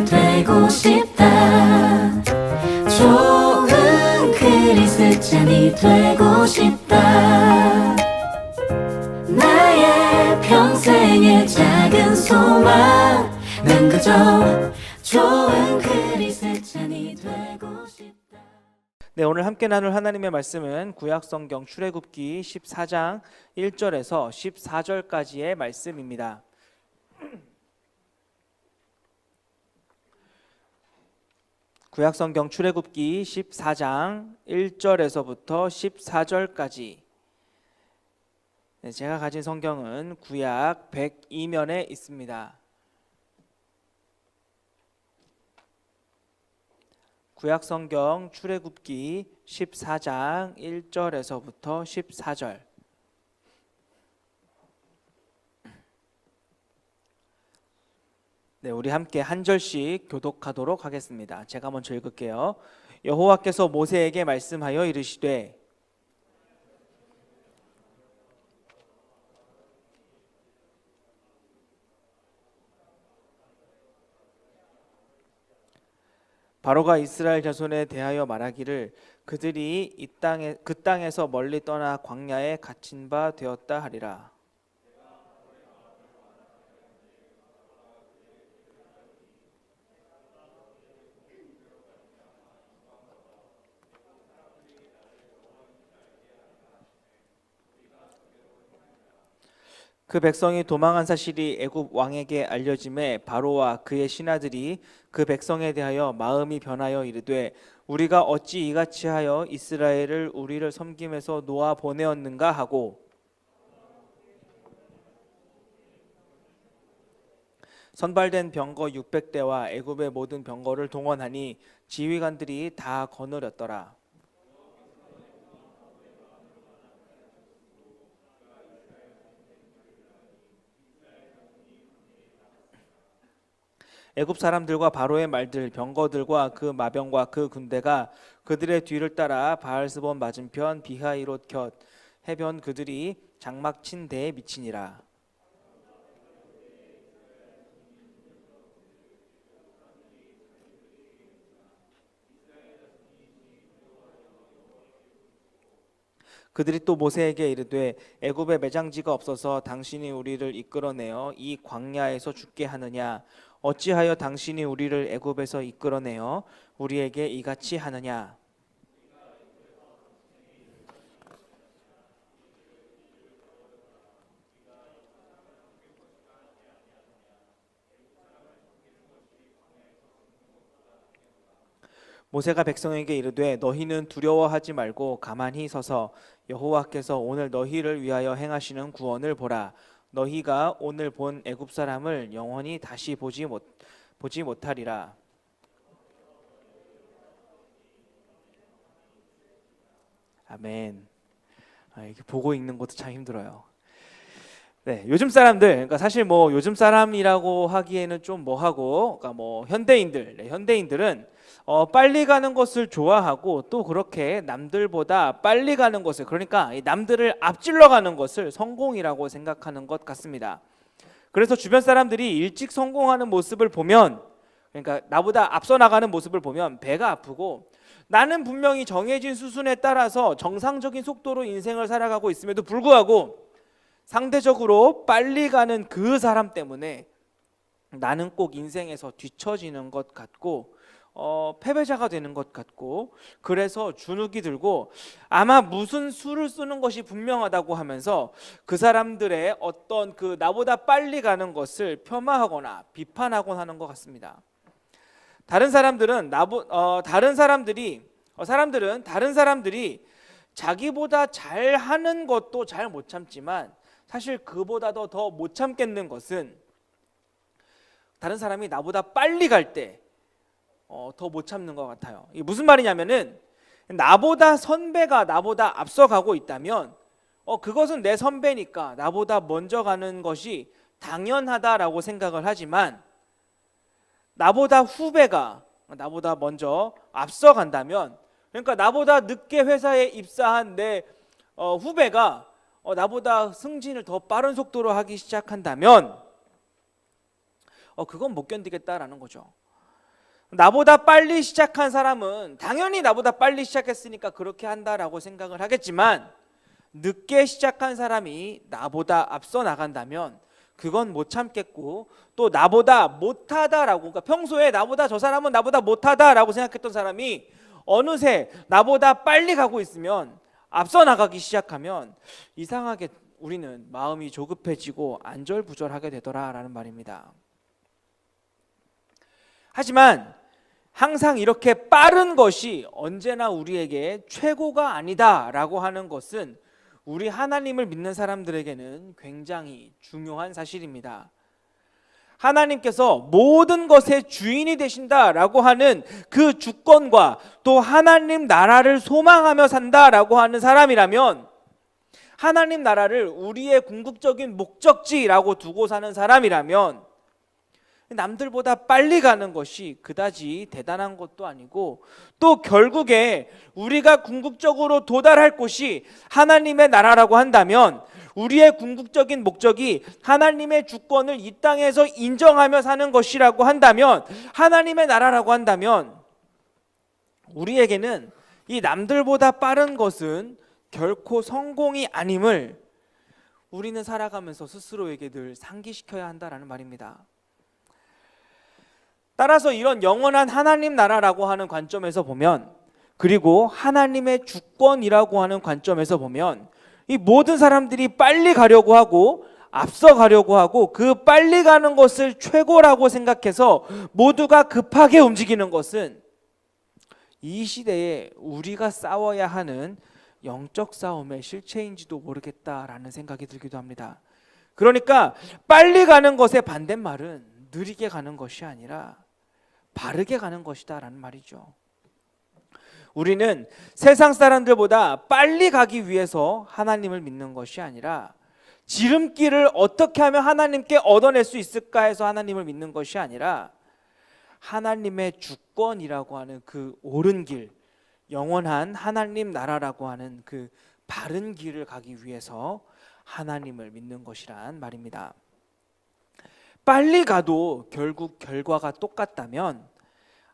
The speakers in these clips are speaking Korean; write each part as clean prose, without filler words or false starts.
크리스찬이 되고 싶다. 좋은 크리스찬이 되고 싶다. 나의 평생의 작은 소망, 난 그저 좋은 크리스찬이 되고 싶다. 네, 오늘 함께 나눌 하나님의 말씀은 구약성경 출애굽기 14장 1절에서 14절까지의 말씀입니다. 구약성경 출애굽기 14장 1절에서부터 14절까지. 네, 제가 가진 성경은 구약 102면에 있습니다. 구약성경 출애굽기 14장 1절에서부터 14절. 네, 우리 함께 한 절씩 교독하도록 하겠습니다. 제가 먼저 읽을게요. 여호와께서 모세에게 말씀하여 이르시되 바로가 이스라엘 자손에 대하여 말하기를 그들이 그 땅에서 멀리 떠나 광야에 갇힌 바 되었다 하리라. 그 백성이 도망한 사실이 애굽 왕에게 알려짐에 바로와 그의 신하들이 그 백성에 대하여 마음이 변하여 이르되 우리가 어찌 이같이 하여 이스라엘을 우리를 섬김에서 놓아 보내었는가 하고 선발된 병거 600대와 애굽의 모든 병거를 동원하니 지휘관들이 다 거느렸더라. 애굽 사람들과 바로의 말들 병거들과 그 마병과 그 군대가 그들의 뒤를 따라 바알스본 맞은편 비하이롯 곁 해변 그들이 장막 친 데에 미치니라. 그들이 또 모세에게 이르되 애굽에 매장지가 없어서 당신이 우리를 이끌어내어 이 광야에서 죽게 하느냐 어찌하여 당신이 우리를 애굽에서 이끌어내어 우리에게 이같이 하느냐. 모세가 백성에게 이르되 너희는 두려워하지 말고 가만히 서서 여호와께서 오늘 너희를 위하여 행하시는 구원을 보라. 너희가 오늘 본 애굽 사람을 영원히 다시 보지 못하리라. 아멘. 이렇게 보고 읽는 것도 참 힘들어요. 네, 요즘 사람들, 그러니까 사실 뭐 요즘 사람이라고 하기에는 좀 뭐하고, 그러니까 뭐 현대인들은 빨리 가는 것을 좋아하고 또 그렇게 남들보다 빨리 가는 것을, 그러니까 남들을 앞질러 가는 것을 성공이라고 생각하는 것 같습니다. 그래서 주변 사람들이 일찍 성공하는 모습을 보면, 그러니까 나보다 앞서 나가는 모습을 보면 배가 아프고 나는 분명히 정해진 수순에 따라서 정상적인 속도로 인생을 살아가고 있음에도 불구하고 상대적으로 빨리 가는 그 사람 때문에 나는 꼭 인생에서 뒤처지는 것 같고 패배자가 되는 것 같고 그래서 주눅이 들고 아마 무슨 수를 쓰는 것이 분명하다고 하면서 그 사람들의 어떤 그 나보다 빨리 가는 것을 폄하하거나 비판하곤 하는 것 같습니다. 다른 사람들이 자기보다 잘하는 것도 잘 못 참지만 사실 그보다도 더 못 참겠는 것은 다른 사람이 나보다 빨리 갈 때 더 못 참는 것 같아요. 이게 무슨 말이냐면은 나보다 선배가 나보다 앞서가고 있다면 그것은 내 선배니까 나보다 먼저 가는 것이 당연하다라고 생각을 하지만 나보다 후배가 나보다 먼저 앞서간다면, 그러니까 나보다 늦게 회사에 입사한 내 후배가 나보다 승진을 더 빠른 속도로 하기 시작한다면 그건 못 견디겠다라는 거죠. 나보다 빨리 시작한 사람은 당연히 나보다 빨리 시작했으니까 그렇게 한다라고 생각을 하겠지만, 늦게 시작한 사람이 나보다 앞서 나간다면 그건 못 참겠고, 또 나보다 못하다라고, 그러니까 평소에 나보다 저 사람은 나보다 못하다라고 생각했던 사람이 어느새 나보다 빨리 가고 있으면, 앞서 나가기 시작하면 이상하게 우리는 마음이 조급해지고 안절부절하게 되더라라는 말입니다. 하지만 항상 이렇게 빠른 것이 언제나 우리에게 최고가 아니다라고 하는 것은 우리 하나님을 믿는 사람들에게는 굉장히 중요한 사실입니다. 하나님께서 모든 것의 주인이 되신다라고 하는 그 주권과 또 하나님 나라를 소망하며 산다라고 하는 사람이라면, 하나님 나라를 우리의 궁극적인 목적지라고 두고 사는 사람이라면, 남들보다 빨리 가는 것이 그다지 대단한 것도 아니고, 또 결국에 우리가 궁극적으로 도달할 곳이 하나님의 나라라고 한다면, 우리의 궁극적인 목적이 하나님의 주권을 이 땅에서 인정하며 사는 것이라고 한다면, 하나님의 나라라고 한다면, 우리에게는 이 남들보다 빠른 것은 결코 성공이 아님을 우리는 살아가면서 스스로에게 늘 상기시켜야 한다라는 말입니다. 따라서 이런 영원한 하나님 나라라고 하는 관점에서 보면, 그리고 하나님의 주권이라고 하는 관점에서 보면, 이 모든 사람들이 빨리 가려고 하고 앞서 가려고 하고 그 빨리 가는 것을 최고라고 생각해서 모두가 급하게 움직이는 것은 이 시대에 우리가 싸워야 하는 영적 싸움의 실체인지도 모르겠다라는 생각이 들기도 합니다. 그러니까 빨리 가는 것의 반대말은 느리게 가는 것이 아니라 바르게 가는 것이다 라는 말이죠. 우리는 세상 사람들보다 빨리 가기 위해서 하나님을 믿는 것이 아니라, 지름길을 어떻게 하면 하나님께 얻어낼 수 있을까 해서 하나님을 믿는 것이 아니라, 하나님의 주권이라고 하는 그 옳은 길, 영원한 하나님 나라라고 하는 그 바른 길을 가기 위해서 하나님을 믿는 것이란 말입니다. 빨리 가도 결국 결과가 똑같다면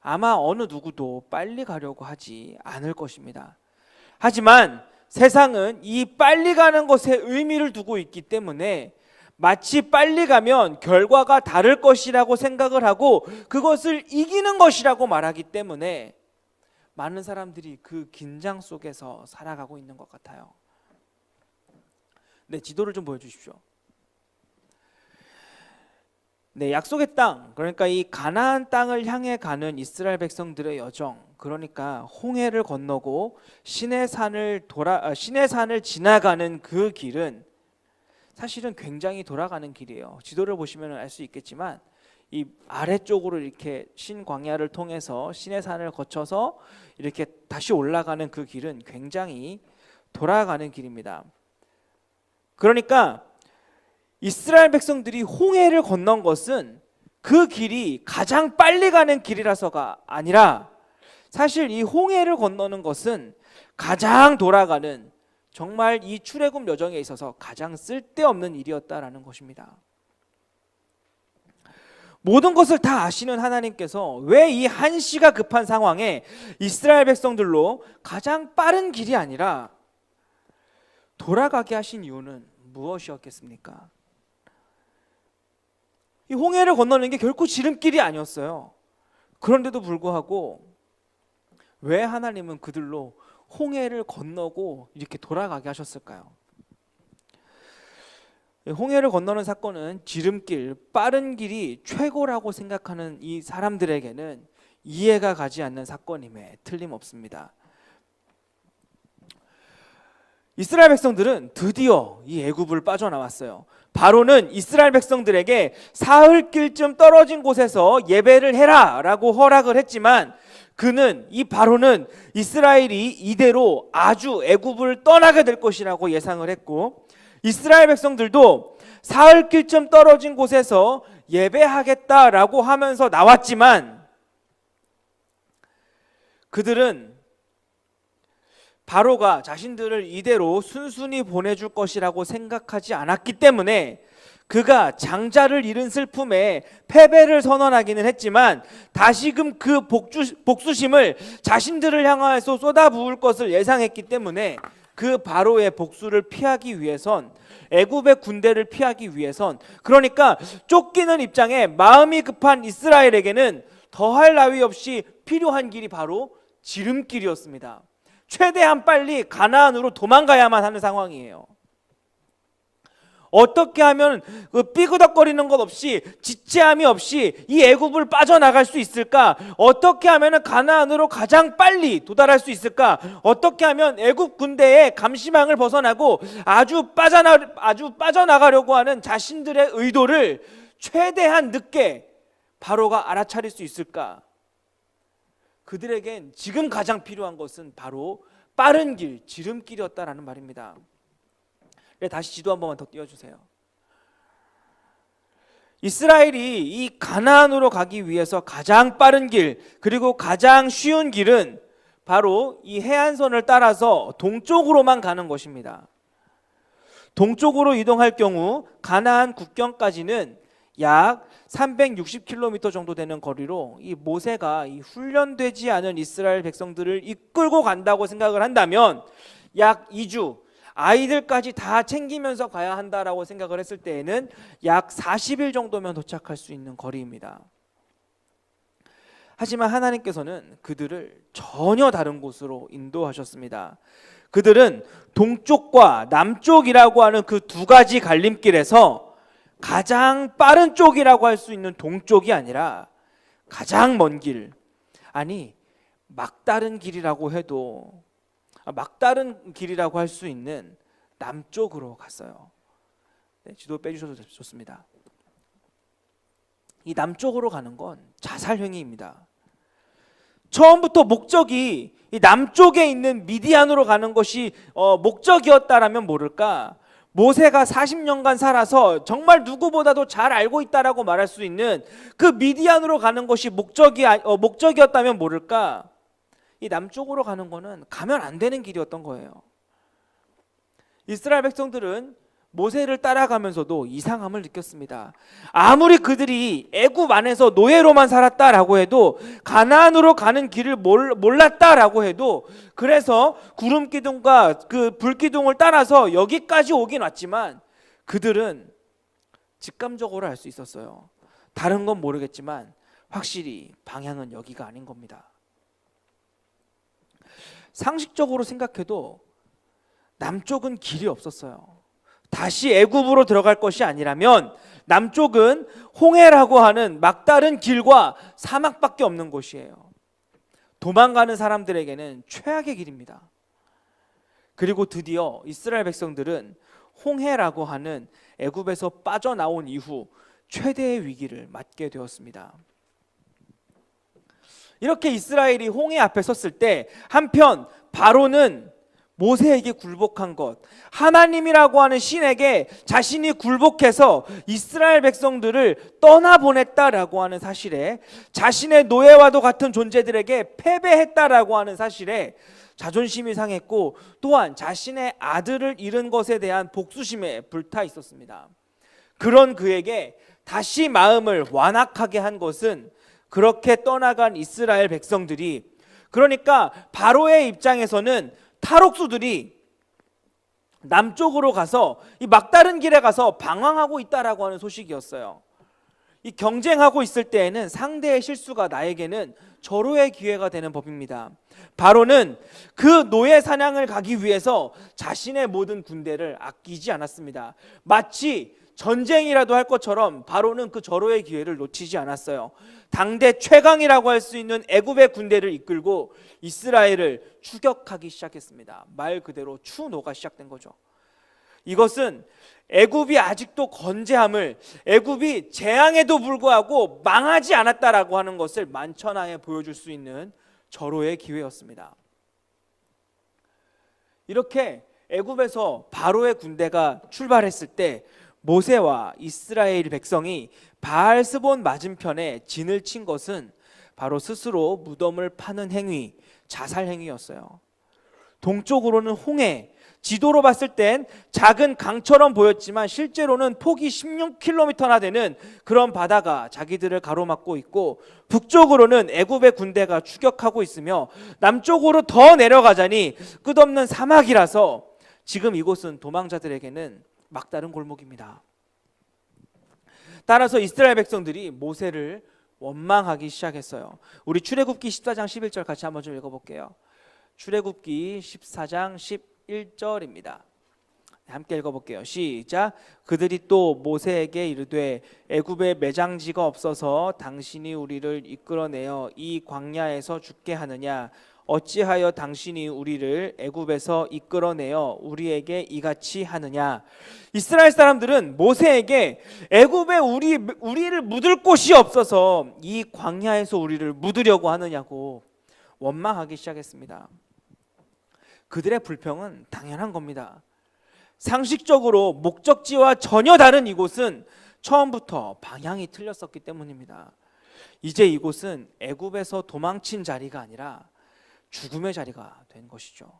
아마 어느 누구도 빨리 가려고 하지 않을 것입니다. 하지만 세상은 이 빨리 가는 것에 의미를 두고 있기 때문에 마치 빨리 가면 결과가 다를 것이라고 생각을 하고 그것을 이기는 것이라고 말하기 때문에 많은 사람들이 그 긴장 속에서 살아가고 있는 것 같아요. 네, 지도를 좀 보여주십시오. 네, 약속의 땅, 그러니까 이 가나안 땅을 향해 가는 이스라엘 백성들의 여정, 그러니까 홍해를 건너고 시내산을 지나가는 그 길은 사실은 굉장히 돌아가는 길이에요. 지도를 보시면 알 수 있겠지만 이 아래쪽으로 이렇게 신광야를 통해서 시내산을 거쳐서 이렇게 다시 올라가는 그 길은 굉장히 돌아가는 길입니다. 그러니까 이스라엘 백성들이 홍해를 건넌 것은 그 길이 가장 빨리 가는 길이라서가 아니라, 사실 이 홍해를 건너는 것은 가장 돌아가는, 정말 이 출애굽 여정에 있어서 가장 쓸데없는 일이었다라는 것입니다. 모든 것을 다 아시는 하나님께서 왜 이 한시가 급한 상황에 이스라엘 백성들로 가장 빠른 길이 아니라 돌아가게 하신 이유는 무엇이었겠습니까? 이 홍해를 건너는 게 결코 지름길이 아니었어요. 그런데도 불구하고 왜 하나님은 그들로 홍해를 건너고 이렇게 돌아가게 하셨을까요? 홍해를 건너는 사건은 지름길, 빠른 길이 최고라고 생각하는 이 사람들에게는 이해가 가지 않는 사건임에 틀림없습니다. 이스라엘 백성들은 드디어 이 애굽을 빠져나왔어요. 바로는 이스라엘 백성들에게 사흘길쯤 떨어진 곳에서 예배를 해라 라고 허락을 했지만, 이 바로는 이스라엘이 이대로 아주 애굽을 떠나게 될 것이라고 예상을 했고, 이스라엘 백성들도 사흘길쯤 떨어진 곳에서 예배하겠다라고 하면서 나왔지만, 그들은 바로가 자신들을 이대로 순순히 보내줄 것이라고 생각하지 않았기 때문에 그가 장자를 잃은 슬픔에 패배를 선언하기는 했지만 다시금 그 복수심을 자신들을 향하여서 쏟아부을 것을 예상했기 때문에 그 바로의 복수를 피하기 위해선, 애굽의 군대를 피하기 위해선, 그러니까 쫓기는 입장에 마음이 급한 이스라엘에게는 더할 나위 없이 필요한 길이 바로 지름길이었습니다. 최대한 빨리 가나안으로 도망가야만 하는 상황이에요. 어떻게 하면 그 삐그덕거리는 것 없이, 지체함이 없이 이 애굽을 빠져나갈 수 있을까? 어떻게 하면 가나안으로 가장 빨리 도달할 수 있을까? 어떻게 하면 애굽 군대의 감시망을 벗어나고 아주 빠져나가려고 하는 자신들의 의도를 최대한 늦게 바로가 알아차릴 수 있을까? 그들에겐 지금 가장 필요한 것은 바로 빠른 길, 지름길이었다라는 말입니다. 네, 다시 지도 한 번만 더 띄워주세요. 이스라엘이 이 가나안으로 가기 위해서 가장 빠른 길, 그리고 가장 쉬운 길은 바로 이 해안선을 따라서 동쪽으로만 가는 것입니다. 동쪽으로 이동할 경우 가나안 국경까지는 약 360km 정도 되는 거리로 이 모세가 이 훈련되지 않은 이스라엘 백성들을 이끌고 간다고 생각을 한다면 약 2주, 아이들까지 다 챙기면서 가야 한다라고 생각을 했을 때에는 약 40일 정도면 도착할 수 있는 거리입니다. 하지만 하나님께서는 그들을 전혀 다른 곳으로 인도하셨습니다. 그들은 동쪽과 남쪽이라고 하는 그 두 가지 갈림길에서 가장 빠른 쪽이라고 할 수 있는 동쪽이 아니라 가장 먼 길, 아니 막다른 길이라고 해도 막다른 길이라고 할 수 있는 남쪽으로 갔어요. 네, 지도 빼주셔도 좋습니다. 이 남쪽으로 가는 건 자살행위입니다. 처음부터 목적이 이 남쪽에 있는 미디안으로 가는 것이 목적이었다라면 모를까, 모세가 40년간 살아서 정말 누구보다도 잘 알고 있다라고 말할 수 있는 그 미디안으로 가는 것이 목적이었다면 모를까, 이 남쪽으로 가는 거는 가면 안 되는 길이었던 거예요. 이스라엘 백성들은 모세를 따라가면서도 이상함을 느꼈습니다. 아무리 그들이 애굽 안에서 노예로만 살았다라고 해도, 가나안으로 가는 길을 몰랐다라고 해도, 그래서 구름 기둥과 그 불 기둥을 따라서 여기까지 오긴 왔지만 그들은 직감적으로 알 수 있었어요. 다른 건 모르겠지만 확실히 방향은 여기가 아닌 겁니다. 상식적으로 생각해도 남쪽은 길이 없었어요. 다시 애굽으로 들어갈 것이 아니라면 남쪽은 홍해라고 하는 막다른 길과 사막밖에 없는 곳이에요. 도망가는 사람들에게는 최악의 길입니다. 그리고 드디어 이스라엘 백성들은 홍해라고 하는 애굽에서 빠져나온 이후 최대의 위기를 맞게 되었습니다. 이렇게 이스라엘이 홍해 앞에 섰을 때 한편 바로는 모세에게 굴복한 것, 하나님이라고 하는 신에게 자신이 굴복해서 이스라엘 백성들을 떠나보냈다라고 하는 사실에, 자신의 노예와도 같은 존재들에게 패배했다라고 하는 사실에 자존심이 상했고, 또한 자신의 아들을 잃은 것에 대한 복수심에 불타 있었습니다. 그런 그에게 다시 마음을 완악하게 한 것은 그렇게 떠나간 이스라엘 백성들이, 그러니까 바로의 입장에서는 탈옥수들이 남쪽으로 가서 이 막다른 길에 가서 방황하고 있다라고 하는 소식이었어요. 이 경쟁하고 있을 때에는 상대의 실수가 나에게는 절호의 기회가 되는 법입니다. 바로는 그 노예 사냥을 가기 위해서 자신의 모든 군대를 아끼지 않았습니다. 마치 전쟁이라도 할 것처럼 바로는 그 절호의 기회를 놓치지 않았어요. 당대 최강이라고 할 수 있는 애굽의 군대를 이끌고 이스라엘을 추격하기 시작했습니다. 말 그대로 추노가 시작된 거죠. 이것은 애굽이 아직도 건재함을, 애굽이 재앙에도 불구하고 망하지 않았다라고 하는 것을 만천하에 보여줄 수 있는 절호의 기회였습니다. 이렇게 애굽에서 바로의 군대가 출발했을 때 모세와 이스라엘 백성이 바알스본 맞은편에 진을 친 것은 바로 스스로 무덤을 파는 행위, 자살 행위였어요. 동쪽으로는 홍해, 지도로 봤을 땐 작은 강처럼 보였지만 실제로는 폭이 16km나 되는 그런 바다가 자기들을 가로막고 있고, 북쪽으로는 애굽의 군대가 추격하고 있으며 남쪽으로 더 내려가자니 끝없는 사막이라서 지금 이곳은 도망자들에게는 막다른 골목입니다. 따라서 이스라엘 백성들이 모세를 원망하기 시작했어요. 우리 출애굽기 14장 11절 같이 한번 좀 읽어볼게요. 출애굽기 14장 11절입니다. 함께 읽어볼게요. 시작. 그들이 또 모세에게 이르되 애굽에 매장지가 없어서 당신이 우리를 이끌어내어 이 광야에서 죽게 하느냐? 어찌하여 당신이 우리를 애굽에서 이끌어내어 우리에게 이같이 하느냐? 이스라엘 사람들은 모세에게 애굽에 우리를 묻을 곳이 없어서 이 광야에서 우리를 묻으려고 하느냐고 원망하기 시작했습니다. 그들의 불평은 당연한 겁니다. 상식적으로 목적지와 전혀 다른 이곳은 처음부터 방향이 틀렸었기 때문입니다. 이제 이곳은 애굽에서 도망친 자리가 아니라 죽음의 자리가 된 것이죠.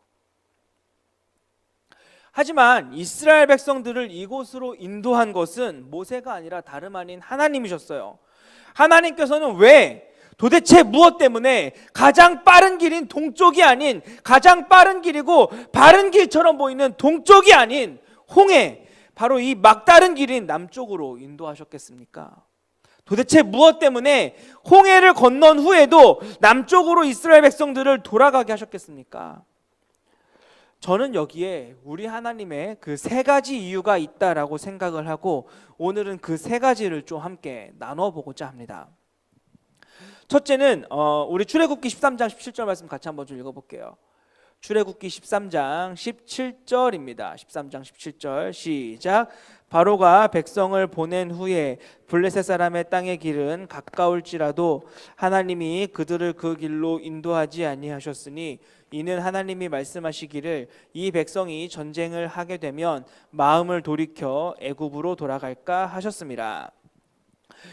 하지만 이스라엘 백성들을 이곳으로 인도한 것은 모세가 아니라 다름 아닌 하나님이셨어요. 하나님께서는 왜 도대체 무엇 때문에 가장 빠른 길인 동쪽이 아닌, 가장 빠른 길이고 바른 길처럼 보이는 동쪽이 아닌 홍해, 바로 이 막다른 길인 남쪽으로 인도하셨겠습니까? 도대체 무엇 때문에 홍해를 건넌 후에도 남쪽으로 이스라엘 백성들을 돌아가게 하셨겠습니까? 저는 여기에 우리 하나님의 그 세 가지 이유가 있다라고 생각을 하고, 오늘은 그 세 가지를 좀 함께 나눠보고자 합니다. 첫째는 우리 출애굽기 13장 17절 말씀 같이 한번 좀 읽어볼게요. 출애굽기 13장 17절입니다. 13장 17절 시작. 바로가 백성을 보낸 후에 블레셋 사람의 땅의 길은 가까울지라도 하나님이 그들을 그 길로 인도하지 아니하셨으니 이는 하나님이 말씀하시기를 이 백성이 전쟁을 하게 되면 마음을 돌이켜 애굽으로 돌아갈까 하셨습니다.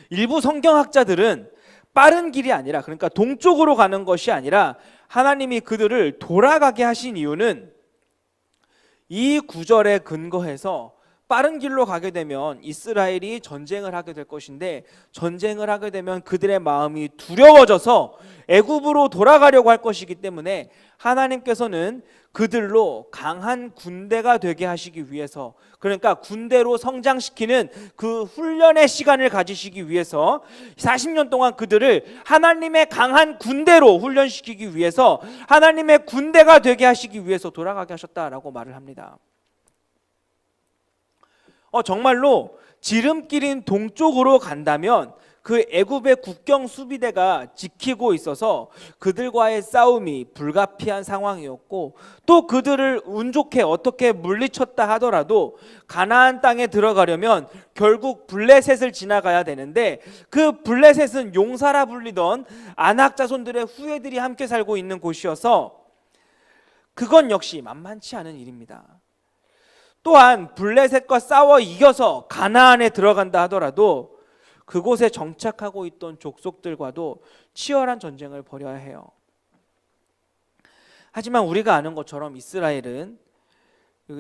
일부 성경학자들은 빠른 길이 아니라, 그러니까 동쪽으로 가는 것이 아니라 하나님이 그들을 돌아가게 하신 이유는 이 구절에 근거해서 빠른 길로 가게 되면 이스라엘이 전쟁을 하게 될 것인데, 전쟁을 하게 되면 그들의 마음이 두려워져서 애굽으로 돌아가려고 할 것이기 때문에 하나님께서는 그들로 강한 군대가 되게 하시기 위해서, 그러니까 군대로 성장시키는 그 훈련의 시간을 가지시기 위해서 40년 동안 그들을 하나님의 강한 군대로 훈련시키기 위해서, 하나님의 군대가 되게 하시기 위해서 돌아가게 하셨다라고 말을 합니다. 정말로 지름길인 동쪽으로 간다면 그 애굽의 국경 수비대가 지키고 있어서 그들과의 싸움이 불가피한 상황이었고, 또 그들을 운 좋게 어떻게 물리쳤다 하더라도 가나안 땅에 들어가려면 결국 블레셋을 지나가야 되는데, 그 블레셋은 용사라 불리던 아낙 자손들의 후예들이 함께 살고 있는 곳이어서 그건 역시 만만치 않은 일입니다. 또한 블레셋과 싸워 이겨서 가나안에 들어간다 하더라도 그곳에 정착하고 있던 족속들과도 치열한 전쟁을 벌여야 해요. 하지만 우리가 아는 것처럼 이스라엘은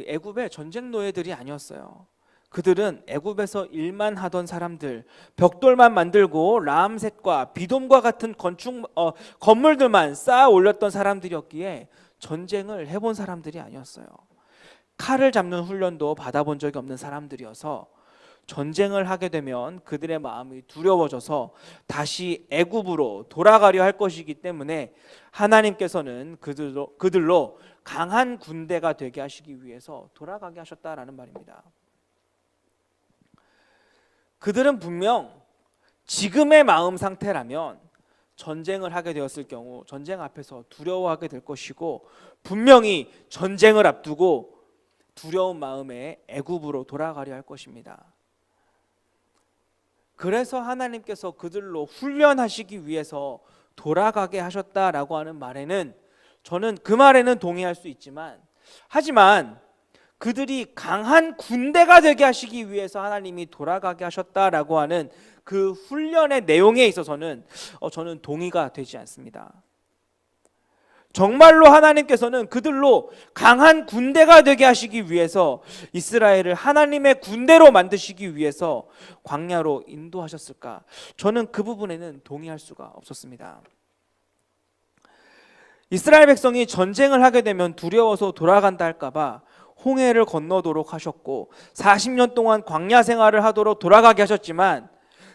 애굽의 전쟁 노예들이 아니었어요. 그들은 애굽에서 일만 하던 사람들, 벽돌만 만들고 라암셋과 비돔과 같은 건물들만 쌓아 올렸던 사람들이었기에 전쟁을 해본 사람들이 아니었어요. 칼을 잡는 훈련도 받아본 적이 없는 사람들이어서 전쟁을 하게 되면 그들의 마음이 두려워져서 다시 애굽으로 돌아가려 할 것이기 때문에 하나님께서는 그들로 강한 군대가 되게 하시기 위해서 돌아가게 하셨다라는 말입니다. 그들은 분명 지금의 마음 상태라면 전쟁을 하게 되었을 경우 전쟁 앞에서 두려워하게 될 것이고, 분명히 전쟁을 앞두고 두려운 마음에 애굽으로 돌아가려 할 것입니다. 그래서 하나님께서 그들로 훈련하시기 위해서 돌아가게 하셨다라고 하는 말에는, 저는 그 말에는 동의할 수 있지만, 하지만 그들이 강한 군대가 되게 하시기 위해서 하나님이 돌아가게 하셨다라고 하는 그 훈련의 내용에 있어서는 저는 동의가 되지 않습니다. 정말로 하나님께서는 그들로 강한 군대가 되게 하시기 위해서 이스라엘을 하나님의 군대로 만드시기 위해서 광야로 인도하셨을까? 저는 그 부분에는 동의할 수가 없었습니다. 이스라엘 백성이 전쟁을 하게 되면 두려워서 돌아간다 할까봐 홍해를 건너도록 하셨고 40년 동안 광야 생활을 하도록 돌아가게 하셨지만,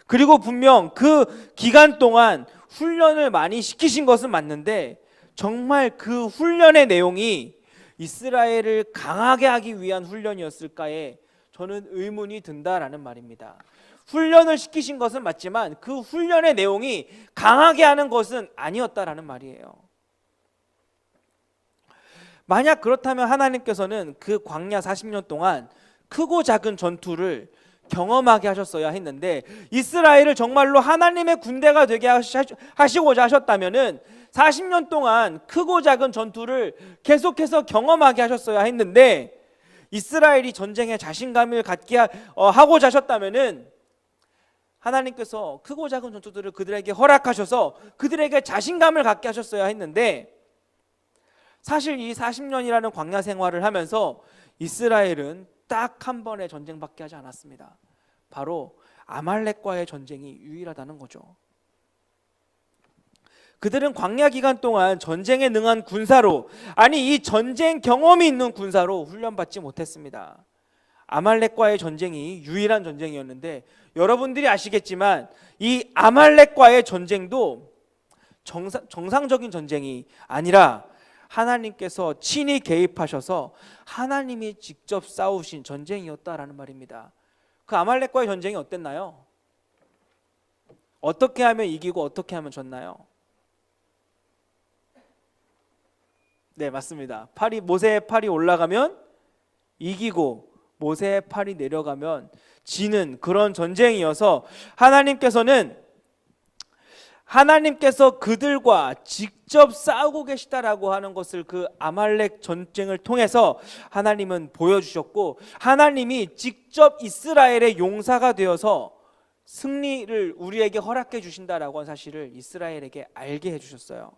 그리고 분명 그 기간 동안 훈련을 많이 시키신 것은 맞는데 정말 그 훈련의 내용이 이스라엘을 강하게 하기 위한 훈련이었을까에 저는 의문이 든다라는 말입니다. 훈련을 시키신 것은 맞지만 그 훈련의 내용이 강하게 하는 것은 아니었다라는 말이에요. 만약 그렇다면 하나님께서는 그 광야 40년 동안 크고 작은 전투를 경험하게 하셨어야 했는데, 이스라엘을 정말로 하나님의 군대가 되게 하시고자 하셨다면은 40년 동안 크고 작은 전투를 계속해서 경험하게 하셨어야 했는데, 이스라엘이 전쟁에 자신감을 갖게 하고자 하셨다면은 하나님께서 크고 작은 전투들을 그들에게 허락하셔서 그들에게 자신감을 갖게 하셨어야 했는데, 사실 이 40년이라는 광야 생활을 하면서 이스라엘은 딱 한 번의 전쟁밖에 하지 않았습니다. 바로 아말렉과의 전쟁이 유일하다는 거죠. 그들은 광야 기간 동안 전쟁에 능한 군사로, 아니 이 전쟁 경험이 있는 군사로 훈련받지 못했습니다. 아말렉과의 전쟁이 유일한 전쟁이었는데, 여러분들이 아시겠지만 이 아말렉과의 전쟁도 정상적인 전쟁이 아니라 하나님께서 친히 개입하셔서 하나님이 직접 싸우신 전쟁이었다라는 말입니다. 그 아말렉과의 전쟁이 어땠나요? 어떻게 하면 이기고 어떻게 하면 졌나요? 네, 맞습니다. 모세의 팔이 올라가면 이기고 모세의 팔이 내려가면 지는 그런 전쟁이어서 하나님께서 그들과 직접 싸우고 계시다라고 하는 것을 그 아말렉 전쟁을 통해서 하나님은 보여주셨고, 하나님이 직접 이스라엘의 용사가 되어서 승리를 우리에게 허락해 주신다라고 하는 사실을 이스라엘에게 알게 해주셨어요.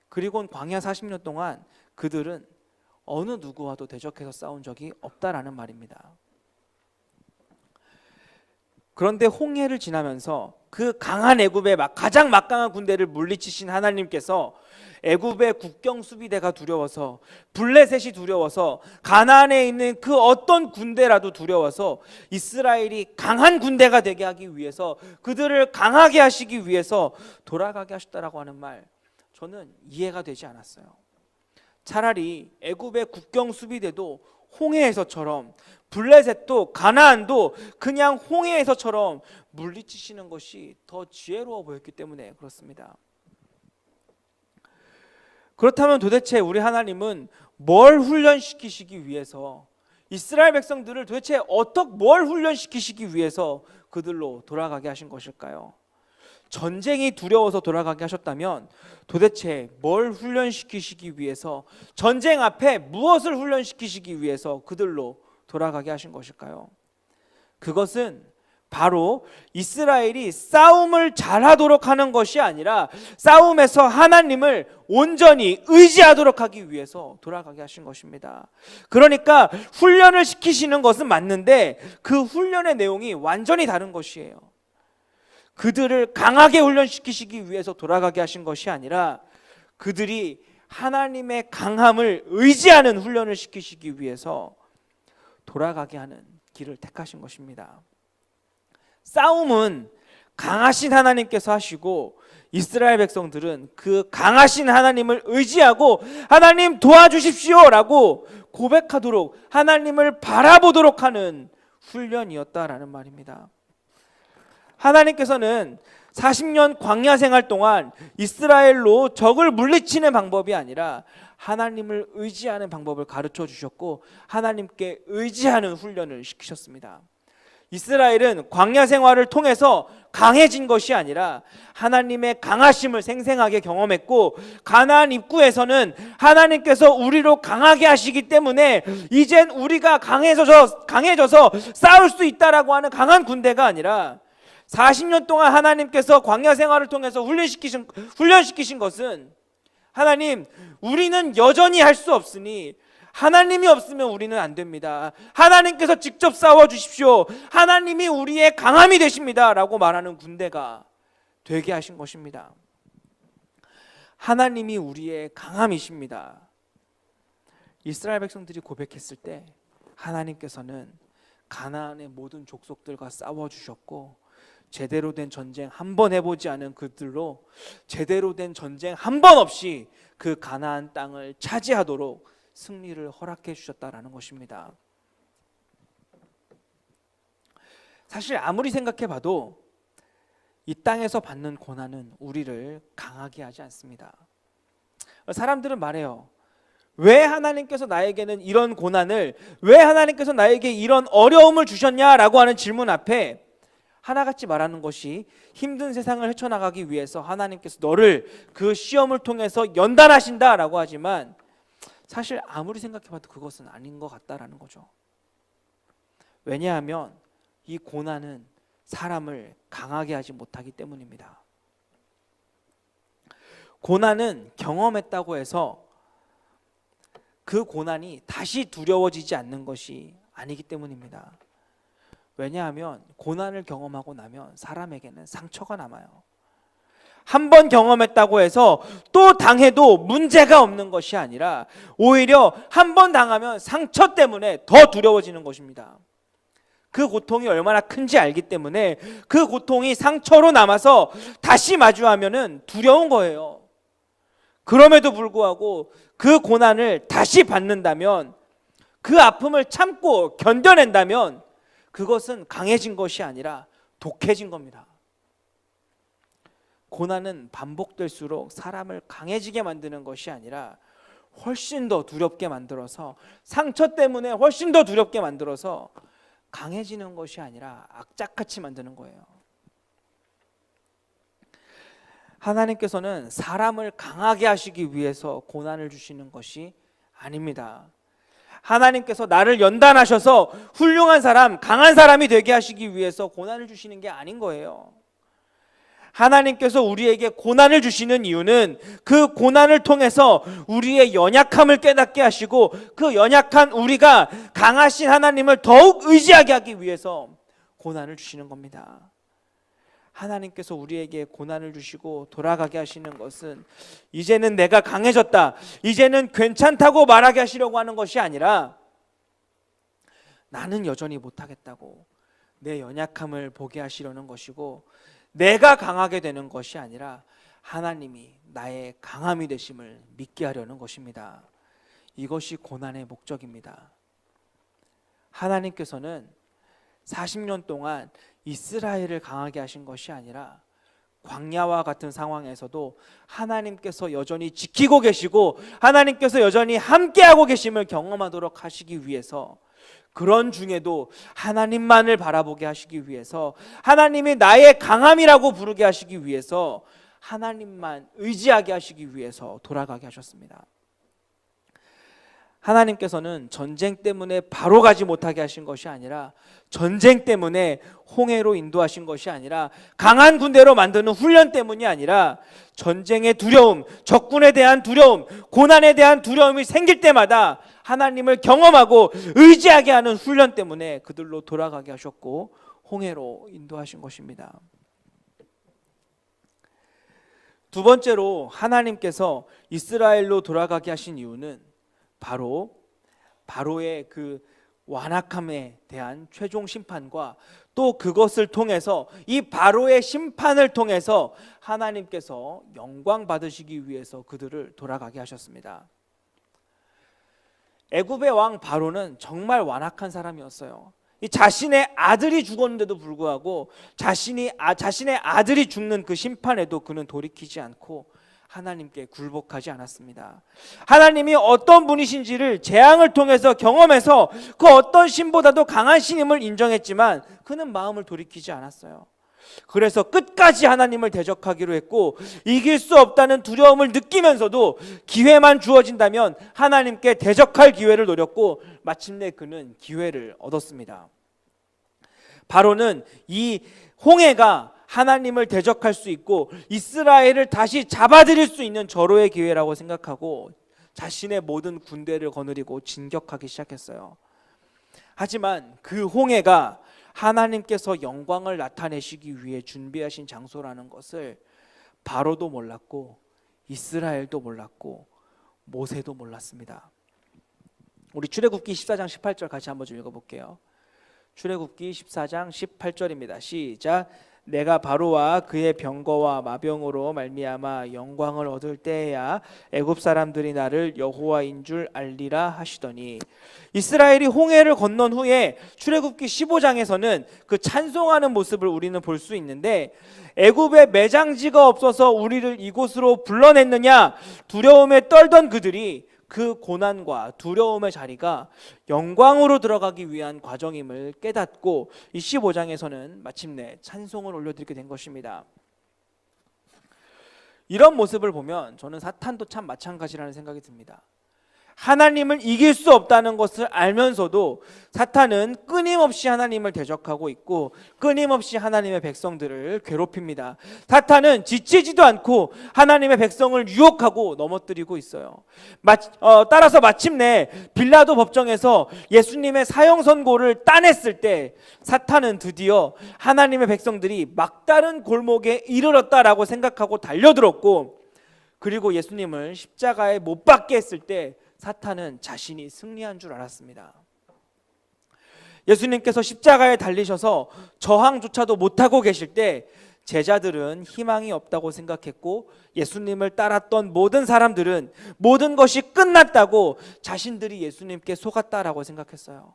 그리고 광야 40년 동안 그들은 어느 누구와도 대적해서 싸운 적이 없다라는 말입니다. 그런데 홍해를 지나면서 그 강한 애굽의 가장 막강한 군대를 물리치신 하나님께서 애굽의 국경 수비대가 두려워서, 블레셋이 두려워서, 가나안에 있는 그 어떤 군대라도 두려워서 이스라엘이 강한 군대가 되게 하기 위해서, 그들을 강하게 하시기 위해서 돌아가게 하셨다라고 하는 말, 저는 이해가 되지 않았어요. 차라리 애굽의 국경 수비대도 홍해에서처럼, 블레셋도 가나안도 그냥 홍해에서처럼 물리치시는 것이 더 지혜로워 보였기 때문에 그렇습니다. 그렇다면 도대체 우리 하나님은 뭘 훈련시키시기 위해서, 이스라엘 백성들을 도대체 뭘 훈련시키시기 위해서 그들로 돌아가게 하신 것일까요? 전쟁이 두려워서 돌아가게 하셨다면 도대체 뭘 훈련시키시기 위해서, 전쟁 앞에 무엇을 훈련시키시기 위해서 그들로 돌아가게 하신 것일까요? 그것은 바로 이스라엘이 싸움을 잘하도록 하는 것이 아니라 싸움에서 하나님을 온전히 의지하도록 하기 위해서 돌아가게 하신 것입니다. 그러니까 훈련을 시키시는 것은 맞는데 그 훈련의 내용이 완전히 다른 것이에요. 그들을 강하게 훈련시키시기 위해서 돌아가게 하신 것이 아니라 그들이 하나님의 강함을 의지하는 훈련을 시키시기 위해서 돌아가게 하는 길을 택하신 것입니다. 싸움은 강하신 하나님께서 하시고, 이스라엘 백성들은 그 강하신 하나님을 의지하고 하나님 도와주십시오 라고 고백하도록, 하나님을 바라보도록 하는 훈련이었다라는 말입니다. 하나님께서는 40년 광야 생활 동안 이스라엘로 적을 물리치는 방법이 아니라 하나님을 의지하는 방법을 가르쳐 주셨고, 하나님께 의지하는 훈련을 시키셨습니다. 이스라엘은 광야 생활을 통해서 강해진 것이 아니라 하나님의 강하심을 생생하게 경험했고, 가나안 입구에서는 하나님께서 우리로 강하게 하시기 때문에 이젠 우리가 강해져서 싸울 수 있다라고 하는 강한 군대가 아니라 40년 동안 하나님께서 광야 생활을 통해서 훈련시키신 것은 하나님, 우리는 여전히 할 수 없으니 하나님이 없으면 우리는 안 됩니다. 하나님께서 직접 싸워 주십시오. 하나님이 우리의 강함이 되십니다. 라고 말하는 군대가 되게 하신 것입니다. 하나님이 우리의 강함이십니다. 이스라엘 백성들이 고백했을 때 하나님께서는 가나안의 모든 족속들과 싸워 주셨고, 제대로 된 전쟁 한 번 해보지 않은 그들로 제대로 된 전쟁 한 번 없이 그 가나안 땅을 차지하도록 승리를 허락해 주셨다라는 것입니다. 사실 아무리 생각해 봐도 이 땅에서 받는 고난은 우리를 강하게 하지 않습니다. 사람들은 말해요. 왜 하나님께서 나에게는 이런 고난을, 왜 하나님께서 나에게 이런 어려움을 주셨냐라고 하는 질문 앞에 하나같이 말하는 것이, 힘든 세상을 헤쳐나가기 위해서 하나님께서 너를 그 시험을 통해서 연단하신다라고 하지만, 사실 아무리 생각해봐도 그것은 아닌 것 같다라는 거죠. 왜냐하면 이 고난은 사람을 강하게 하지 못하기 때문입니다. 고난은 경험했다고 해서 그 고난이 다시 두려워지지 않는 것이 아니기 때문입니다. 왜냐하면 고난을 경험하고 나면 사람에게는 상처가 남아요. 한 번 경험했다고 해서 또 당해도 문제가 없는 것이 아니라 오히려 한 번 당하면 상처 때문에 더 두려워지는 것입니다. 그 고통이 얼마나 큰지 알기 때문에 그 고통이 상처로 남아서 다시 마주하면은 두려운 거예요. 그럼에도 불구하고 그 고난을 다시 받는다면, 그 아픔을 참고 견뎌낸다면 그것은 강해진 것이 아니라 독해진 겁니다. 고난은 반복될수록 사람을 강해지게 만드는 것이 아니라 훨씬 더 두렵게 만들어서, 상처 때문에 훨씬 더 두렵게 만들어서 강해지는 것이 아니라 악착같이 만드는 거예요. 하나님께서는 사람을 강하게 하시기 위해서 고난을 주시는 것이 아닙니다. 하나님께서 나를 연단하셔서 훌륭한 사람, 강한 사람이 되게 하시기 위해서 고난을 주시는 게 아닌 거예요. 하나님께서 우리에게 고난을 주시는 이유는 그 고난을 통해서 우리의 연약함을 깨닫게 하시고, 그 연약한 우리가 강하신 하나님을 더욱 의지하게 하기 위해서 고난을 주시는 겁니다. 하나님께서 우리에게 고난을 주시고 돌아가게 하시는 것은 이제는 내가 강해졌다, 이제는 괜찮다고 말하게 하시려고 하는 것이 아니라, 나는 여전히 못하겠다고 내 연약함을 보게 하시려는 것이고, 내가 강하게 되는 것이 아니라 하나님이 나의 강함이 되심을 믿게 하려는 것입니다. 이것이 고난의 목적입니다. 하나님께서는 40년 동안 이스라엘을 강하게 하신 것이 아니라 광야와 같은 상황에서도 하나님께서 여전히 지키고 계시고 하나님께서 여전히 함께하고 계심을 경험하도록 하시기 위해서, 그런 중에도 하나님만을 바라보게 하시기 위해서, 하나님이 나의 강함이라고 부르게 하시기 위해서, 하나님만 의지하게 하시기 위해서 돌아가게 하셨습니다. 하나님께서는 전쟁 때문에 바로 가지 못하게 하신 것이 아니라, 전쟁 때문에 홍해로 인도하신 것이 아니라, 강한 군대로 만드는 훈련 때문이 아니라, 전쟁의 두려움, 적군에 대한 두려움, 고난에 대한 두려움이 생길 때마다 하나님을 경험하고 의지하게 하는 훈련 때문에 그들로 돌아가게 하셨고 홍해로 인도하신 것입니다. 두 번째로 하나님께서 이스라엘로 돌아가게 하신 이유는 바로의 그 완악함에 대한 최종 심판과, 또 그것을 통해서, 이 바로의 심판을 통해서 하나님께서 영광 받으시기 위해서 그들을 돌아가게 하셨습니다. 애굽의 왕 바로는 정말 완악한 사람이었어요. 이 자신의 아들이 죽었는데도 불구하고 자신의 아들이 죽는 그 심판에도 그는 돌이키지 않고 하나님께 굴복하지 않았습니다. 하나님이 어떤 분이신지를 재앙을 통해서 경험해서 그 어떤 신보다도 강한 신임을 인정했지만 그는 마음을 돌이키지 않았어요. 그래서 끝까지 하나님을 대적하기로 했고, 이길 수 없다는 두려움을 느끼면서도 기회만 주어진다면 하나님께 대적할 기회를 노렸고, 마침내 그는 기회를 얻었습니다. 바로는 이 홍해가 하나님을 대적할 수 있고 이스라엘을 다시 잡아들일 수 있는 절호의 기회라고 생각하고 자신의 모든 군대를 거느리고 진격하기 시작했어요. 하지만 그 홍해가 하나님께서 영광을 나타내시기 위해 준비하신 장소라는 것을 바로도 몰랐고 이스라엘도 몰랐고 모세도 몰랐습니다. 우리 출애굽기 14장 18절 같이 한번 좀 읽어볼게요. 출애굽기 14장 18절입니다. 시작. 내가 바로와 그의 병거와 마병으로 말미암아 영광을 얻을 때에야 애굽 사람들이 나를 여호와인 줄 알리라 하시더니, 이스라엘이 홍해를 건넌 후에 출애굽기 15장에서는 그 찬송하는 모습을 우리는 볼 수 있는데, 애굽에 매장지가 없어서 우리를 이곳으로 불러냈느냐 두려움에 떨던 그들이 그 고난과 두려움의 자리가 영광으로 들어가기 위한 과정임을 깨닫고 이 15장에서는 마침내 찬송을 올려드리게 된 것입니다. 이런 모습을 보면 저는 사탄도 참 마찬가지라는 생각이 듭니다. 하나님을 이길 수 없다는 것을 알면서도 사탄은 끊임없이 하나님을 대적하고 있고 끊임없이 하나님의 백성들을 괴롭힙니다. 사탄은 지치지도 않고 하나님의 백성을 유혹하고 넘어뜨리고 있어요. 따라서 마침내 빌라도 법정에서 예수님의 사형 선고를 따냈을 때 사탄은 드디어 하나님의 백성들이 막다른 골목에 이르렀다라고 생각하고 달려들었고, 그리고 예수님을 십자가에 못 박게 했을 때 사탄은 자신이 승리한 줄 알았습니다. 예수님께서 십자가에 달리셔서 저항조차도 못하고 계실 때 제자들은 희망이 없다고 생각했고, 예수님을 따랐던 모든 사람들은 모든 것이 끝났다고 자신들이 예수님께 속았다라고 생각했어요.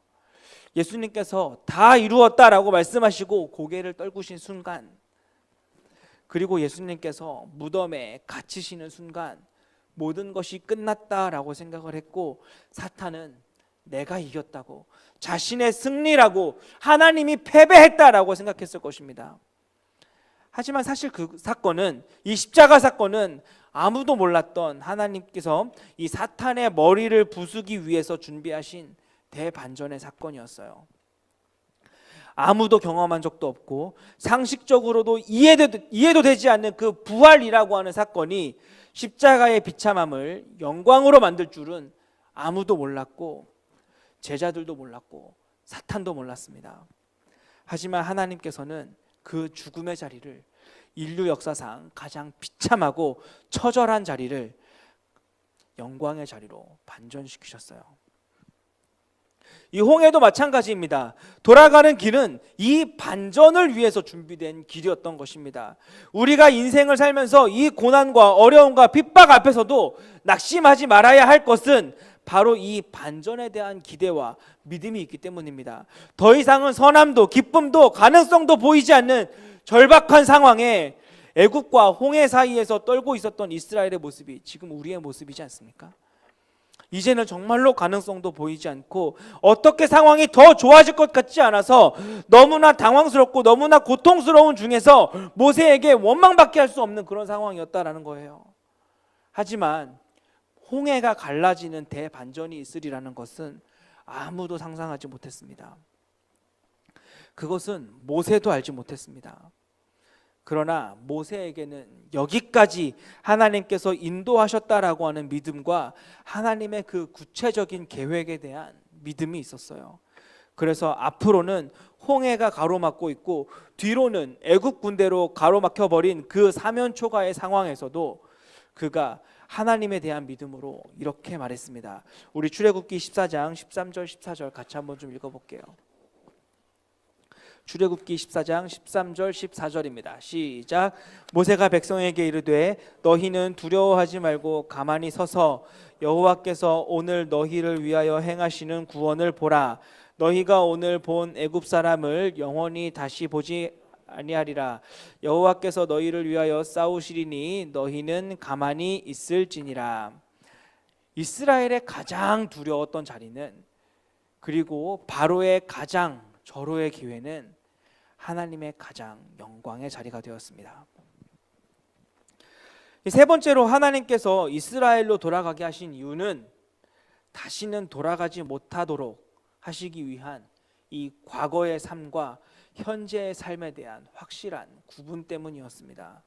예수님께서 다 이루었다라고 말씀하시고 고개를 떨구신 순간, 그리고 예수님께서 무덤에 갇히시는 순간 모든 것이 끝났다라고 생각을 했고, 사탄은 내가 이겼다고, 자신의 승리라고, 하나님이 패배했다라고 생각했을 것입니다. 하지만 사실 그 사건은, 이 십자가 사건은 아무도 몰랐던 하나님께서 이 사탄의 머리를 부수기 위해서 준비하신 대반전의 사건이었어요. 아무도 경험한 적도 없고 상식적으로도 이해도 되지 않는 그 부활이라고 하는 사건이 십자가의 비참함을 영광으로 만들 줄은 아무도 몰랐고 제자들도 몰랐고 사탄도 몰랐습니다. 하지만 하나님께서는 그 죽음의 자리를, 인류 역사상 가장 비참하고 처절한 자리를 영광의 자리로 반전시키셨어요. 이 홍해도 마찬가지입니다. 돌아가는 길은 이 반전을 위해서 준비된 길이었던 것입니다. 우리가 인생을 살면서 이 고난과 어려움과 핍박 앞에서도 낙심하지 말아야 할 것은 바로 이 반전에 대한 기대와 믿음이 있기 때문입니다. 더 이상은 선함도 기쁨도 가능성도 보이지 않는 절박한 상황에 애굽과 홍해 사이에서 떨고 있었던 이스라엘의 모습이 지금 우리의 모습이지 않습니까? 이제는 정말로 가능성도 보이지 않고 어떻게 상황이 더 좋아질 것 같지 않아서 너무나 당황스럽고 너무나 고통스러운 중에서 모세에게 원망밖에 할 수 없는 그런 상황이었다라는 거예요. 하지만 홍해가 갈라지는 대반전이 있으리라는 것은 아무도 상상하지 못했습니다. 그것은 모세도 알지 못했습니다. 그러나 모세에게는 여기까지 하나님께서 인도하셨다라고 하는 믿음과 하나님의 그 구체적인 계획에 대한 믿음이 있었어요. 그래서 앞으로는 홍해가 가로막고 있고 뒤로는 애굽 군대로 가로막혀 버린 그 사면초가의 상황에서도 그가 하나님에 대한 믿음으로 이렇게 말했습니다. 우리 출애굽기 14장 13절 14절 같이 한번 좀 읽어볼게요. 출애굽기 14장 13절 14절입니다. 시작. 모세가 백성에게 이르되 너희는 두려워하지 말고 가만히 서서 여호와께서 오늘 너희를 위하여 행하시는 구원을 보라. 너희가 오늘 본 애굽 사람을 영원히 다시 보지 아니하리라. 여호와께서 너희를 위하여 싸우시리니 너희는 가만히 있을지니라. 이스라엘의 가장 두려웠던 자리는, 그리고 바로의 가장 절호의 기회는 하나님의 가장 영광의 자리가 되었습니다. 세 번째로 하나님께서 이스라엘로 돌아가게 하신 이유는 다시는 돌아가지 못하도록 하시기 위한 이 과거의 삶과 현재의 삶에 대한 확실한 구분 때문이었습니다.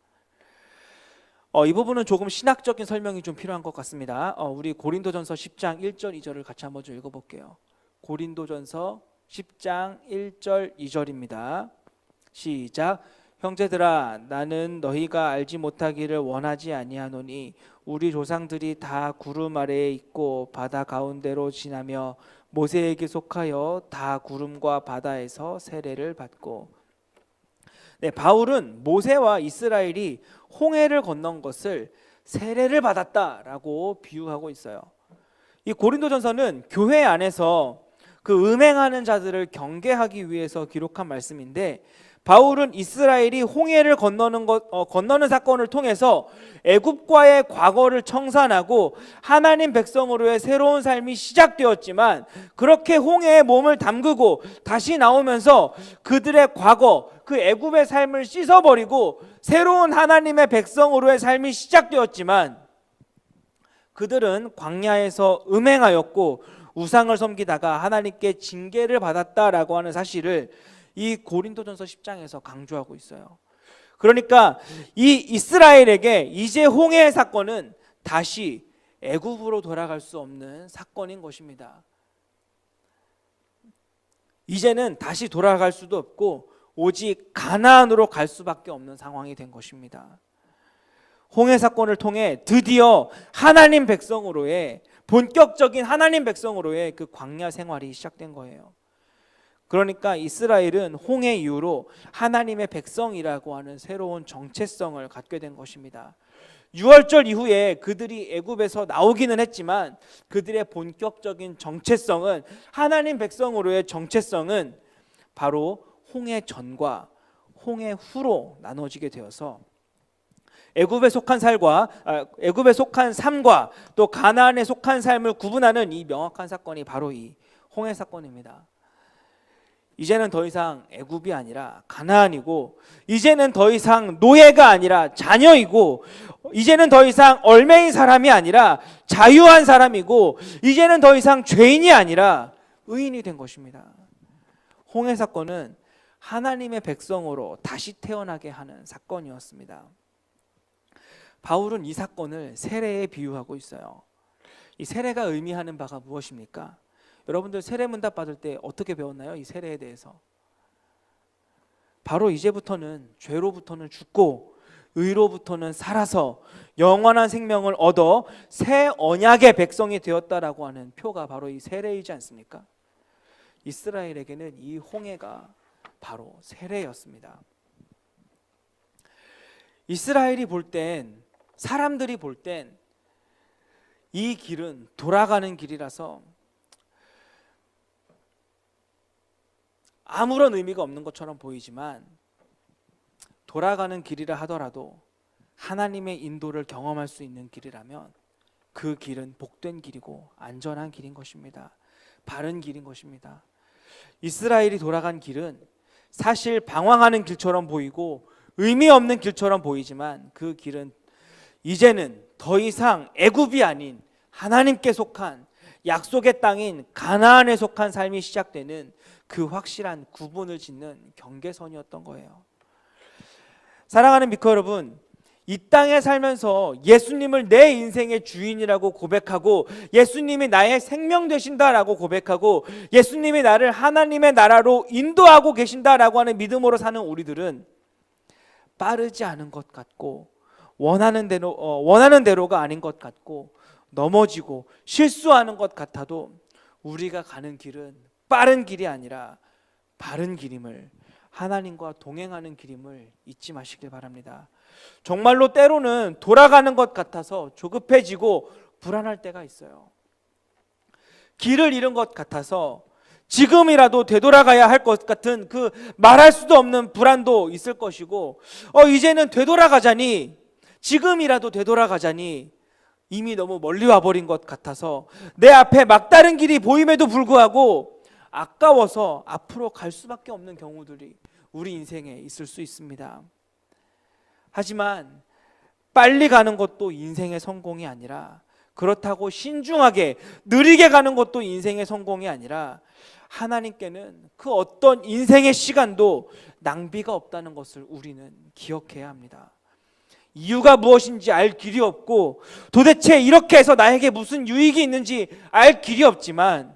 이 부분은 조금 신학적인 설명이 좀 필요한 것 같습니다. 우리 고린도전서 10장 1절 2절을 같이 한번 좀 읽어볼게요. 고린도전서 10장 1절 2절입니다. 시작. 형제들아, 나는 너희가 알지 못하기를 원하지 아니하노니 우리 조상들이 다 구름 아래에 있고 바다 가운데로 지나며 모세에게 속하여 다 구름과 바다에서 세례를 받고. 네, 바울은 모세와 이스라엘이 홍해를 건넌 것을 세례를 받았다라고 비유하고 있어요. 이 고린도전서는 교회 안에서 그 음행하는 자들을 경계하기 위해서 기록한 말씀인데, 바울은 이스라엘이 홍해를 건너는 사건을 통해서 애굽과의 과거를 청산하고 하나님 백성으로의 새로운 삶이 시작되었지만, 그렇게 홍해에 몸을 담그고 다시 나오면서 그들의 과거, 그 애굽의 삶을 씻어버리고 새로운 하나님의 백성으로의 삶이 시작되었지만, 그들은 광야에서 음행하였고 우상을 섬기다가 하나님께 징계를 받았다라고 하는 사실을 이 고린도전서 10장에서 강조하고 있어요. 그러니까 이 이스라엘에게 이제 홍해의 사건은 다시 애굽으로 돌아갈 수 없는 사건인 것입니다. 이제는 다시 돌아갈 수도 없고 오직 가나안으로 갈 수밖에 없는 상황이 된 것입니다. 홍해 사건을 통해 드디어 하나님 백성으로의, 본격적인 하나님 백성으로의 그 광야 생활이 시작된 거예요. 그러니까 이스라엘은 홍해 이후로 하나님의 백성이라고 하는 새로운 정체성을 갖게 된 것입니다. 6월절 이후에 그들이 애굽에서 나오기는 했지만 그들의 본격적인 정체성은, 하나님 백성으로의 정체성은 바로 홍해 전과 홍해 후로 나눠지게 되어서 애굽에 속한 삶과 또 가나안에 속한 삶을 구분하는 이 명확한 사건이 바로 이 홍해 사건입니다. 이제는 더 이상 애굽이 아니라 가나안이고, 이제는 더 이상 노예가 아니라 자녀이고, 이제는 더 이상 얼매인 사람이 아니라 자유한 사람이고, 이제는 더 이상 죄인이 아니라 의인이 된 것입니다. 홍해 사건은 하나님의 백성으로 다시 태어나게 하는 사건이었습니다. 바울은 이 사건을 세례에 비유하고 있어요. 이 세례가 의미하는 바가 무엇입니까? 여러분들 세례문답 받을 때 어떻게 배웠나요? 이 세례에 대해서. 바로 이제부터는 죄로부터는 죽고 의로부터는 살아서 영원한 생명을 얻어 새 언약의 백성이 되었다라고 하는 표가 바로 이 세례이지 않습니까? 이스라엘에게는 이 홍해가 바로 세례였습니다. 이스라엘이 볼 땐, 사람들이 볼 땐 이 길은 돌아가는 길이라서 아무런 의미가 없는 것처럼 보이지만, 돌아가는 길이라 하더라도 하나님의 인도를 경험할 수 있는 길이라면 그 길은 복된 길이고 안전한 길인 것입니다. 바른 길인 것입니다. 이스라엘이 돌아간 길은 사실 방황하는 길처럼 보이고 의미 없는 길처럼 보이지만, 그 길은 이제는 더 이상 애굽이 아닌 하나님께 속한 약속의 땅인 가나안에 속한 삶이 시작되는 그 확실한 구분을 짓는 경계선이었던 거예요. 사랑하는 미커 여러분, 이 땅에 살면서 예수님을 내 인생의 주인이라고 고백하고, 예수님이 나의 생명 되신다라고 고백하고, 예수님이 나를 하나님의 나라로 인도하고 계신다라고 하는 믿음으로 사는 우리들은 빠르지 않은 것 같고 원하는 대로가 아닌 것 같고 넘어지고 실수하는 것 같아도 우리가 가는 길은 빠른 길이 아니라 바른 길임을, 하나님과 동행하는 길임을 잊지 마시길 바랍니다. 정말로 때로는 돌아가는 것 같아서 조급해지고 불안할 때가 있어요. 길을 잃은 것 같아서 지금이라도 되돌아가야 할 것 같은 그 말할 수도 없는 불안도 있을 것이고, 이제는 되돌아가자니, 지금이라도 되돌아가자니 이미 너무 멀리 와버린 것 같아서 내 앞에 막다른 길이 보임에도 불구하고 아까워서 앞으로 갈 수밖에 없는 경우들이 우리 인생에 있을 수 있습니다. 하지만 빨리 가는 것도 인생의 성공이 아니라, 그렇다고 신중하게 느리게 가는 것도 인생의 성공이 아니라, 하나님께는 그 어떤 인생의 시간도 낭비가 없다는 것을 우리는 기억해야 합니다. 이유가 무엇인지 알 길이 없고 도대체 이렇게 해서 나에게 무슨 유익이 있는지 알 길이 없지만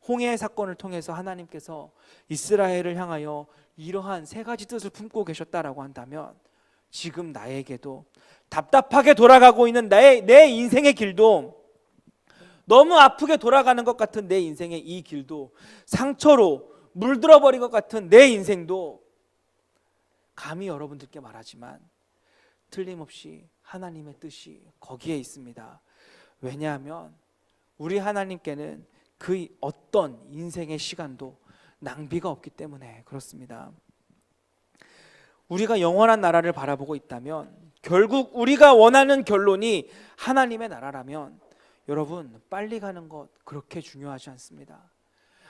홍해의 사건을 통해서 하나님께서 이스라엘을 향하여 이러한 세 가지 뜻을 품고 계셨다라고 한다면 지금 나에게도 답답하게 돌아가고 있는 내 인생의 길도 너무 아프게 돌아가는 것 같은 내 인생의 이 길도 상처로 물들어 버린 것 같은 내 인생도 감히 여러분들께 말하지만 틀림없이 하나님의 뜻이 거기에 있습니다. 왜냐하면 우리 하나님께는 그 어떤 인생의 시간도 낭비가 없기 때문에 그렇습니다. 우리가 영원한 나라를 바라보고 있다면 결국 우리가 원하는 결론이 하나님의 나라라면 여러분 빨리 가는 것 그렇게 중요하지 않습니다.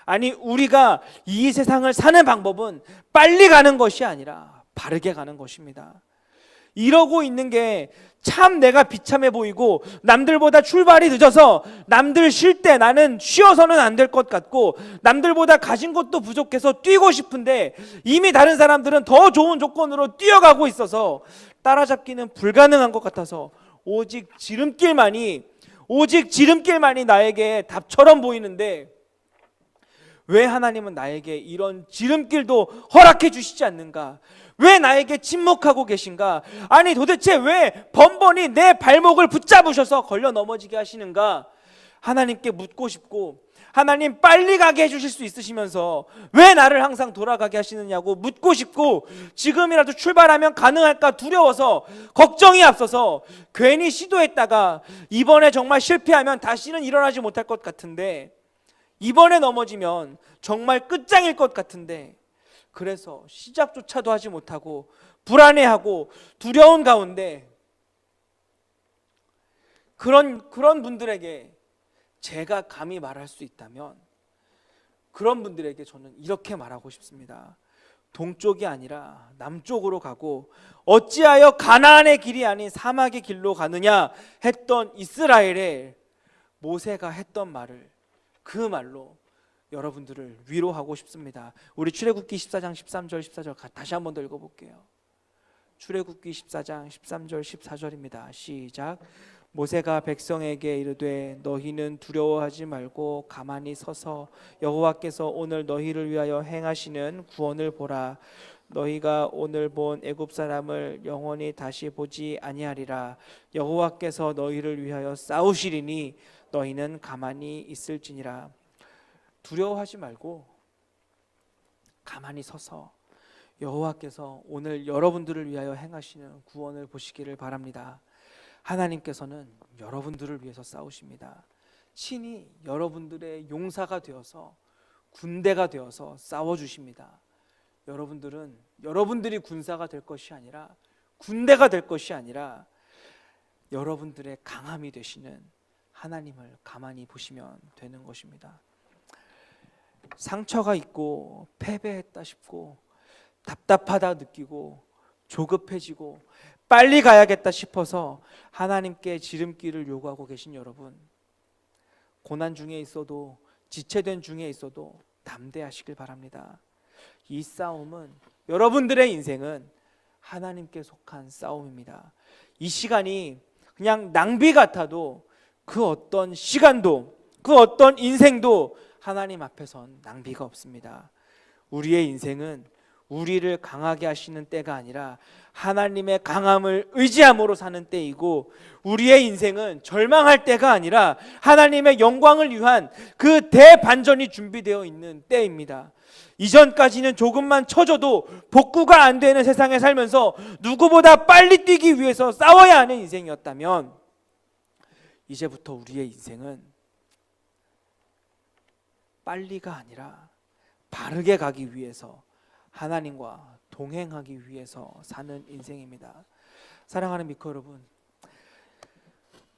아니 우리가 이 세상을 사는 방법은 빨리 가는 것이 아니라 바르게 가는 것입니다. 이러고 있는 게 참 내가 비참해 보이고 남들보다 출발이 늦어서 남들 쉴 때 나는 쉬어서는 안 될 것 같고 남들보다 가진 것도 부족해서 뛰고 싶은데 이미 다른 사람들은 더 좋은 조건으로 뛰어가고 있어서 따라잡기는 불가능한 것 같아서 오직 지름길만이 나에게 답처럼 보이는데 왜 하나님은 나에게 이런 지름길도 허락해 주시지 않는가? 왜 나에게 침묵하고 계신가? 아니 도대체 왜 번번이 내 발목을 붙잡으셔서 걸려 넘어지게 하시는가? 하나님께 묻고 싶고 하나님 빨리 가게 해주실 수 있으시면서 왜 나를 항상 돌아가게 하시느냐고 묻고 싶고 지금이라도 출발하면 가능할까 두려워서 걱정이 앞서서 괜히 시도했다가 이번에 정말 실패하면 다시는 일어나지 못할 것 같은데 이번에 넘어지면 정말 끝장일 것 같은데 그래서 시작조차도 하지 못하고 불안해하고 두려운 가운데 그런 분들에게 제가 감히 말할 수 있다면 그런 분들에게 저는 이렇게 말하고 싶습니다. 동쪽이 아니라 남쪽으로 가고 어찌하여 가나안의 길이 아닌 사막의 길로 가느냐 했던 이스라엘에 모세가 했던 말을 그 말로 여러분들을 위로하고 싶습니다. 우리 출애굽기 14장 13절 14절 다시 한 번 더 읽어볼게요. 출애굽기 14장 13절 14절입니다. 시작. 모세가 백성에게 이르되 너희는 두려워하지 말고 가만히 서서 여호와께서 오늘 너희를 위하여 행하시는 구원을 보라. 너희가 오늘 본 애굽 사람을 영원히 다시 보지 아니하리라. 여호와께서 너희를 위하여 싸우시리니 너희는 가만히 있을지니라. 두려워하지 말고 가만히 서서 여호와께서 오늘 여러분들을 위하여 행하시는 구원을 보시기를 바랍니다. 하나님께서는 여러분들을 위해서 싸우십니다. 친히 여러분들의 용사가 되어서 군대가 되어서 싸워주십니다. 여러분들이 군사가 될 것이 아니라 군대가 될 것이 아니라 여러분들의 강함이 되시는 하나님을 가만히 보시면 되는 것입니다. 상처가 있고 패배했다 싶고 답답하다 느끼고 조급해지고 빨리 가야겠다 싶어서 하나님께 지름길을 요구하고 계신 여러분, 고난 중에 있어도 지체된 중에 있어도 담대하시길 바랍니다. 이 싸움은 여러분들의 인생은 하나님께 속한 싸움입니다. 이 시간이 그냥 낭비 같아도 그 어떤 시간도 그 어떤 인생도 하나님 앞에선 낭비가 없습니다. 우리의 인생은 우리를 강하게 하시는 때가 아니라 하나님의 강함을 의지함으로 사는 때이고 우리의 인생은 절망할 때가 아니라 하나님의 영광을 위한 그 대반전이 준비되어 있는 때입니다. 이전까지는 조금만 쳐줘도 복구가 안 되는 세상에 살면서 누구보다 빨리 뛰기 위해서 싸워야 하는 인생이었다면 이제부터 우리의 인생은 빨리가 아니라 바르게 가기 위해서 하나님과 동행하기 위해서 사는 인생입니다. 사랑하는 미커 여러분,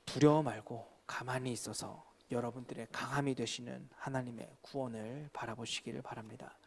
두려워 말고 가만히 있어서 여러분들의 강함이 되시는 하나님의 구원을 바라보시기를 바랍니다.